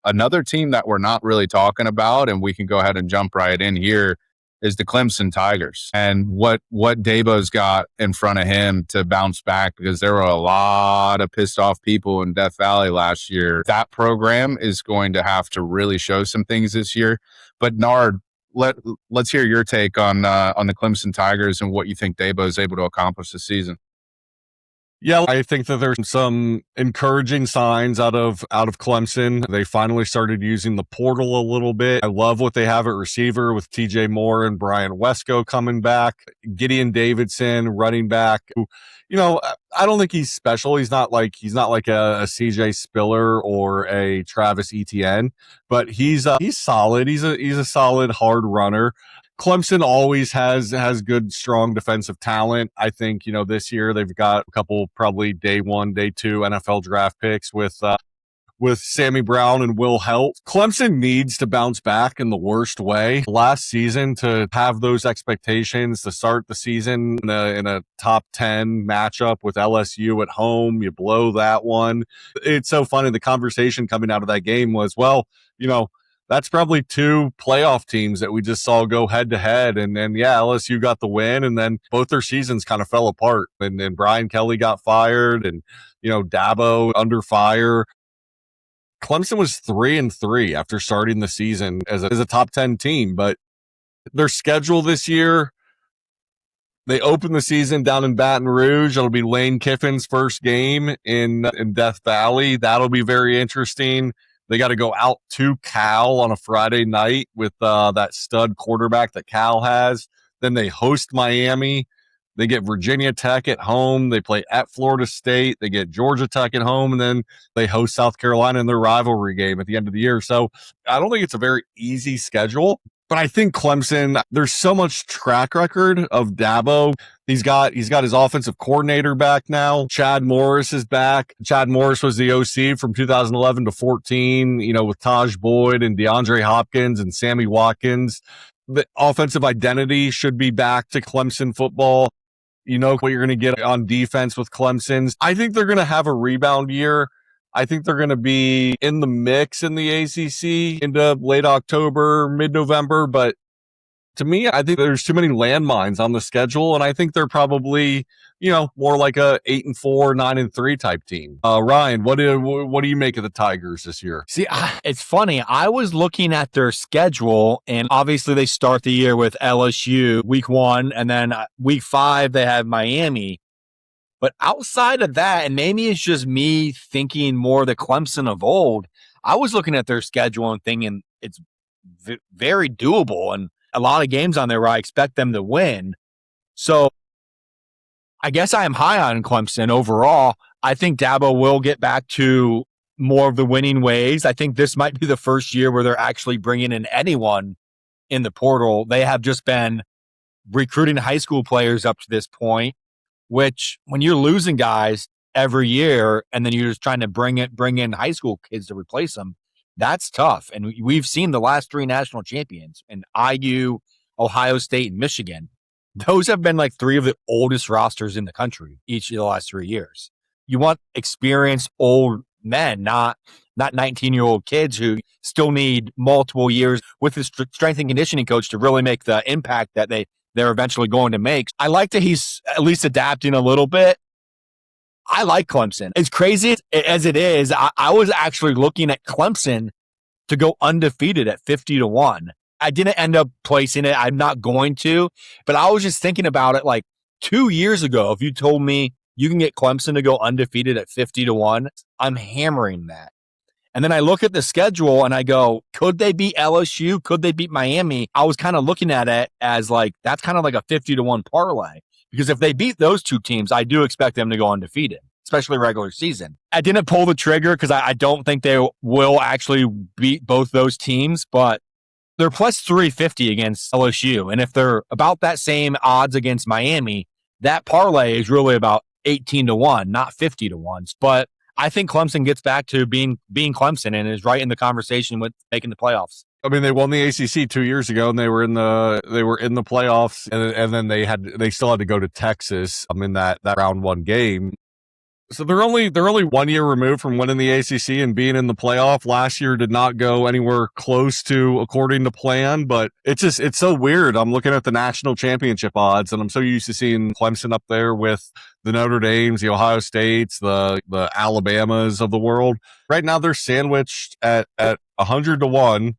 Another team that we're not really talking about, and we can go ahead and jump right in here, is the Clemson Tigers, and what Dabo's got in front of him to bounce back, because there were a lot of pissed off people in Death Valley last year. That program is going to have to really show some things this year. But Nard, let's hear your take on the Clemson Tigers and what you think Dabo is able to accomplish this season. Yeah, I think that there's some encouraging signs out of Clemson. They finally started using the portal a little bit. I love what they have at receiver with TJ Moore and Bryant Wesco coming back. Gideon Davidson, running back. I don't think he's special. He's not like a CJ Spiller or a Travis Etienne, but he's solid. He's a solid hard runner. Clemson always has good, strong defensive talent. I think, this year they've got a couple probably day 1, day 2 NFL draft picks with Sammy Brown and Will Helt. Clemson needs to bounce back in the worst way. Last season, to have those expectations to start the season in a top 10 matchup with LSU at home, you blow that one. It's so funny. The conversation coming out of that game was, that's probably 2 playoff teams that we just saw go head to head. And then, LSU got the win, and then both their seasons kind of fell apart. And then Brian Kelly got fired, and, Dabo under fire. Clemson was 3-3 after starting the season as a top 10 team, but their schedule this year, they open the season down in Baton Rouge. It'll be Lane Kiffin's first game in Death Valley. That'll be very interesting. They got to go out to Cal on a Friday night with that stud quarterback that Cal has. Then they host Miami. They get Virginia Tech at home. They play at Florida State. They get Georgia Tech at home, and then they host South Carolina in their rivalry game at the end of the year. So I don't think it's a very easy schedule, but I think Clemson, there's so much track record of Dabo. He's got his offensive coordinator back now. Chad Morris is back. Chad Morris was the OC from 2011 to 14, with Taj Boyd and DeAndre Hopkins and Sammy Watkins. The offensive identity should be back to Clemson football. You know what you're going to get on defense with Clemson's. I think they're going to have a rebound year. I think they're going to be in the mix in the ACC into late October, mid-November. But to me, I think there's too many landmines on the schedule, and I think they're probably, more like a 8-4, 9-3 type team. Ryan, what do you make of the Tigers this year? See, it's funny. I was looking at their schedule, and obviously they start the year with LSU week 1, and then week 5 they have Miami. But outside of that, and maybe it's just me thinking more the Clemson of old, I was looking at their schedule and thinking it's very doable, and a lot of games on there where I expect them to win. So I guess I am high on Clemson overall. I think Dabo will get back to more of the winning ways. I think this might be the first year where they're actually bringing in anyone in the portal. They have just been recruiting high school players up to this point, which when you're losing guys every year and then you're just trying to bring in high school kids to replace them, that's tough. And we've seen the last 3 national champions in IU, Ohio State, and Michigan. Those have been like 3 of the oldest rosters in the country each of the last 3 years. You want experienced old men, not 19-year-old kids who still need multiple years with the strength and conditioning coach to really make the impact that they're eventually going to make. I like that he's at least adapting a little bit. I like Clemson. As crazy as it is, I was actually looking at Clemson to go undefeated at 50-1. I didn't end up placing it. I'm not going to, but I was just thinking about it like 2 years ago. If you told me you can get Clemson to go undefeated at 50-1, I'm hammering that. And then I look at the schedule and I go, could they beat LSU? Could they beat Miami? I was kind of looking at it as like, that's kind of like a 50-1 parlay. Because if they beat those 2 teams, I do expect them to go undefeated, especially regular season. I didn't pull the trigger because I don't think they will actually beat both those teams, but they're plus 350 against LSU. And if they're about that same odds against Miami, that parlay is really about 18-1, not 50-1. But I think Clemson gets back to being Clemson and is right in the conversation with making the playoffs. I mean, they won the ACC 2 years ago, and they were in the playoffs, and then they still had to go to Texas in that round 1 game. So they're only 1 year removed from winning the ACC and being in the playoff. Last year did not go anywhere close to according to plan, but it's so weird. I'm looking at the national championship odds, and I'm so used to seeing Clemson up there with the Notre Dames, the Ohio States, the Alabamas of the world. Right now they're sandwiched at 100-1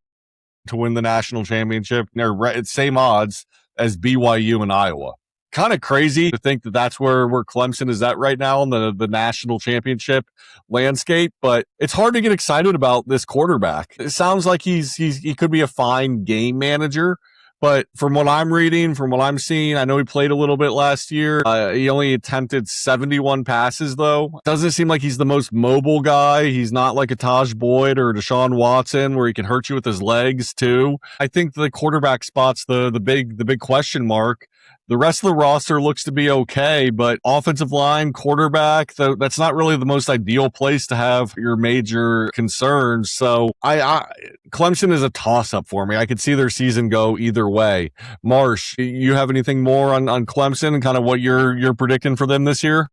to win the national championship. They're same odds as BYU and Iowa. Kind of crazy to think that that's where Clemson is at right now in the national championship landscape, but it's hard to get excited about this quarterback. It sounds like he could be a fine game manager, but from what I'm reading, from what I'm seeing, I know he played a little bit last year. He only attempted 71 passes, though. Doesn't seem like he's the most mobile guy. He's not like a Taj Boyd or Deshaun Watson where he can hurt you with his legs, too. I think the quarterback spot's the big question mark. The rest of the roster looks to be okay, but offensive line, quarterback, that's not really the most ideal place to have your major concerns. So Clemson is a toss-up for me. I could see their season go either way. Marsh, you have anything more on Clemson and kind of what you're predicting for them this year?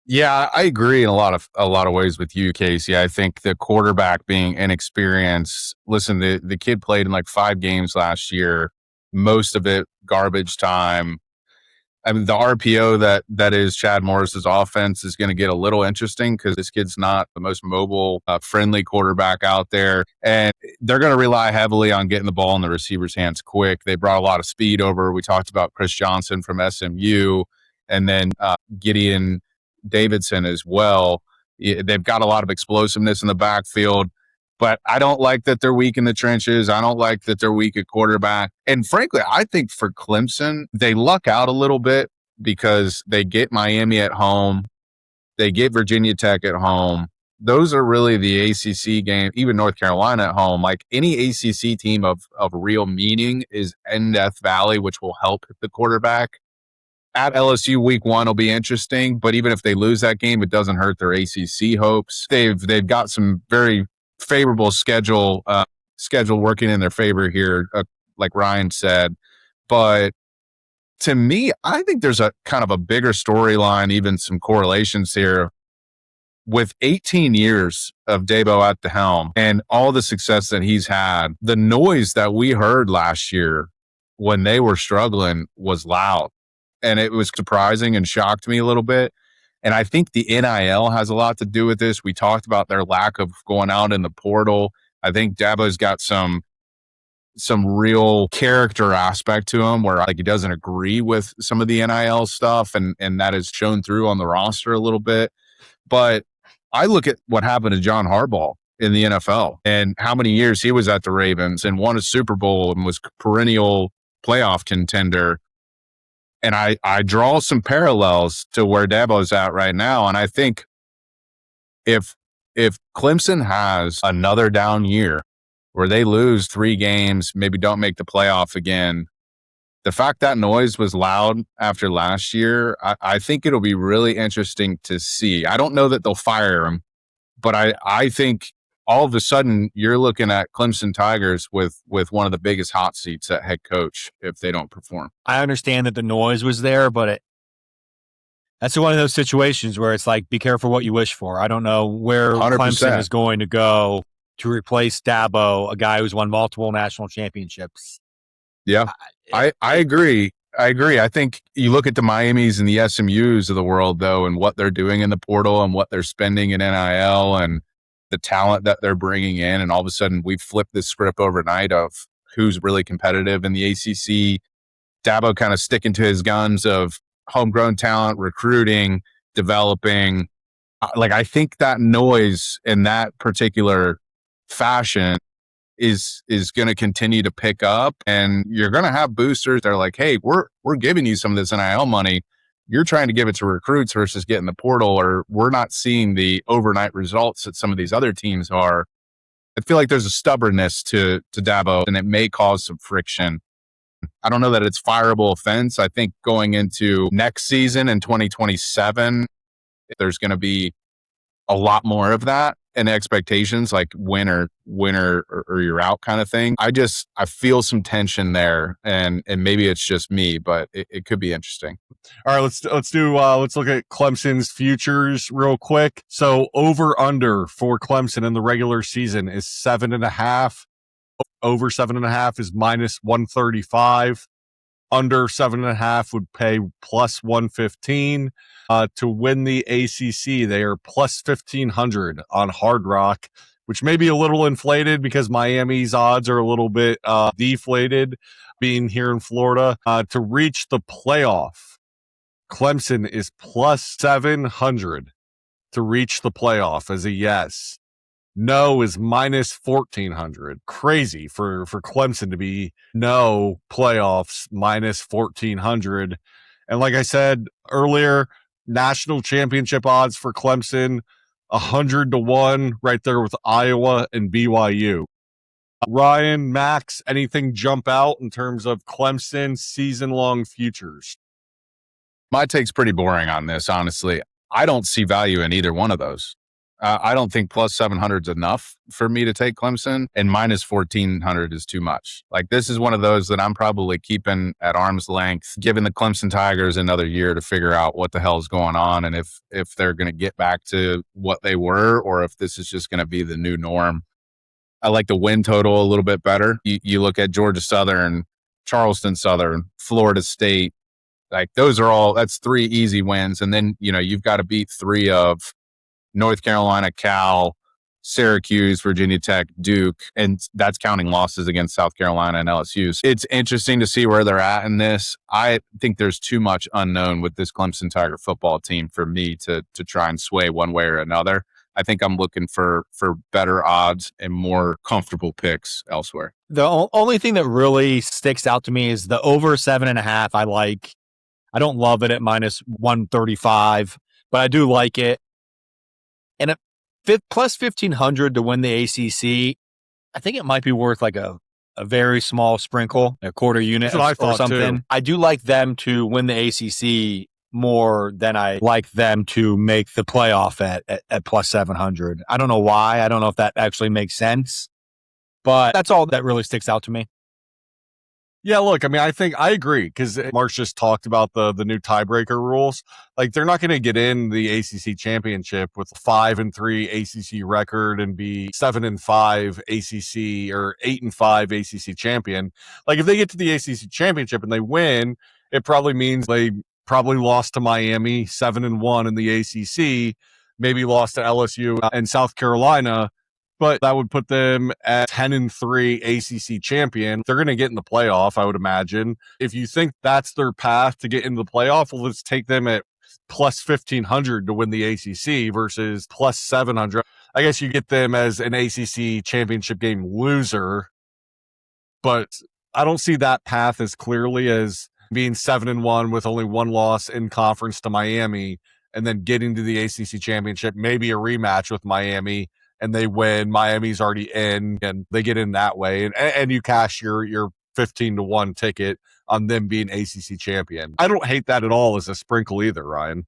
Yeah, I agree in a lot of ways with you, Casey. I think the quarterback being inexperienced. Listen, the kid played in like 5 games last year. Most of it garbage time. I mean, the RPO that is Chad Morris's offense is going to get a little interesting because this kid's not the most mobile, friendly quarterback out there. And they're going to rely heavily on getting the ball in the receiver's hands quick. They brought a lot of speed over. We talked about Chris Johnson from SMU and then Gideon Davidson as well. They've got a lot of explosiveness in the backfield. But I don't like that they're weak in the trenches. I don't like that they're weak at quarterback. And frankly, I think for Clemson, they luck out a little bit because they get Miami at home. They get Virginia Tech at home. Those are really the ACC games, even North Carolina at home. Like any ACC team of real meaning is in Death Valley, which will help the quarterback. At LSU week 1 will be interesting, but even if they lose that game, it doesn't hurt their ACC hopes. They've got some very favorable schedule working in their favor here, like Ryan said. But to me, I think there's a kind of a bigger storyline, even some correlations here. With 18 years of Dabo at the helm and all the success that he's had, the noise that we heard last year when they were struggling was loud. And it was surprising and shocked me a little bit. And I think the NIL has a lot to do with this. We talked about their lack of going out in the portal. I think Dabo's got some real character aspect to him where like he doesn't agree with some of the NIL stuff, and that has shown through on the roster a little bit. But I look at what happened to John Harbaugh in the NFL and how many years he was at the Ravens and won a Super Bowl and was perennial playoff contender. And I draw some parallels to where Dabo's at right now. And I think if Clemson has another down year where they lose 3 games, maybe don't make the playoff again, the fact that noise was loud after last year, I think it'll be really interesting to see. I don't know that they'll fire him, but I think all of a sudden you're looking at Clemson Tigers with one of the biggest hot seats at head coach if they don't perform. I understand that the noise was there, but that's one of those situations where it's like, be careful what you wish for. I don't know where 100%. Clemson is going to go to replace Dabo, a guy who's won multiple national championships. Yeah, I agree. I think you look at the Miamis and the SMUs of the world, though, and what they're doing in the portal and what they're spending in NIL and the talent that they're bringing in. And all of a sudden we've flipped this script overnight of who's really competitive in the ACC. Dabo kind of sticking to his guns of homegrown talent, recruiting, developing. Like, I think that noise in that particular fashion is going to continue to pick up, and you're going to have boosters that are like, hey, we're giving you some of this NIL money. You're trying to give it to recruits versus getting the portal, or we're not seeing the overnight results that some of these other teams are. I feel like there's a stubbornness to Dabo, and it may cause some friction. I don't know that it's fireable offense. I think going into next season in 2027, there's going to be a lot more of that. and expectations, like winner or you're out kind of thing. I feel some tension there, and maybe it's just me, but it could be interesting. All right, let's look at Clemson's futures real quick. So over under for Clemson in the regular season is 7.5. Over 7.5 is minus 135. Under 7.5 would pay plus 115. To win the ACC, they are plus 1,500 on Hard Rock, which may be a little inflated because Miami's odds are a little bit deflated being here in Florida. To reach the playoff, Clemson is plus 700 to reach the playoff as a yes. No is minus 1,400. Crazy for Clemson to be no playoffs minus 1,400. And like I said earlier, national championship odds for Clemson 100-1, right there with Iowa and BYU. Ryan, Max, anything jump out in terms of Clemson season-long futures? My take's pretty boring on this, honestly. I don't see value in either one of those. I don't think plus 700 is enough for me to take Clemson, and minus 1,400 is too much. Like, this is one of those that I'm probably keeping at arm's length, giving the Clemson Tigers another year to figure out what the hell is going on, and if they're going to get back to what they were, or if this is just going to be the new norm. I like the win total a little bit better. You look at Georgia Southern, Charleston Southern, Florida State. Like, that's 3 easy wins. And then, you've got to beat 3 of North Carolina, Cal, Syracuse, Virginia Tech, Duke, and that's counting losses against South Carolina and LSU. So it's interesting to see where they're at in this. I think there's too much unknown with this Clemson Tiger football team for me to try and sway one way or another. I think I'm looking for better odds and more comfortable picks elsewhere. The only thing that really sticks out to me is the over 7.5. I like. I don't love it at minus 135, but I do like it. And at plus 1,500 to win the ACC, I think it might be worth like a very small sprinkle, a quarter unit or something. Too. I do like them to win the ACC more than I like them to make the playoff at plus 700. I don't know why. I don't know if that actually makes sense, but that's all that really sticks out to me. Yeah, look, I mean, I think I agree because Mark just talked about the new tiebreaker rules. Like, they're not going to get in the ACC championship with a 5-3 ACC record and be 7-5 ACC or 8-5 ACC champion. Like, if they get to the ACC championship and they win, it probably means they probably lost to Miami 7-1 in the ACC, maybe lost to LSU and South Carolina. But that would put them at 10-3 ACC champion. They're going to get in the playoff, I would imagine. If you think that's their path to get into the playoff, well, let's take them at plus 1,500 to win the ACC versus plus 700. I guess you get them as an ACC championship game loser, but I don't see that path as clearly as being 7-1 with only 1 loss in conference to Miami and then getting to the ACC championship, maybe a rematch with Miami, and they win. Miami's already in, and they get in that way, and you cash your 15-1 ticket on them being ACC champion. I don't hate that at all as a sprinkle either, Ryan.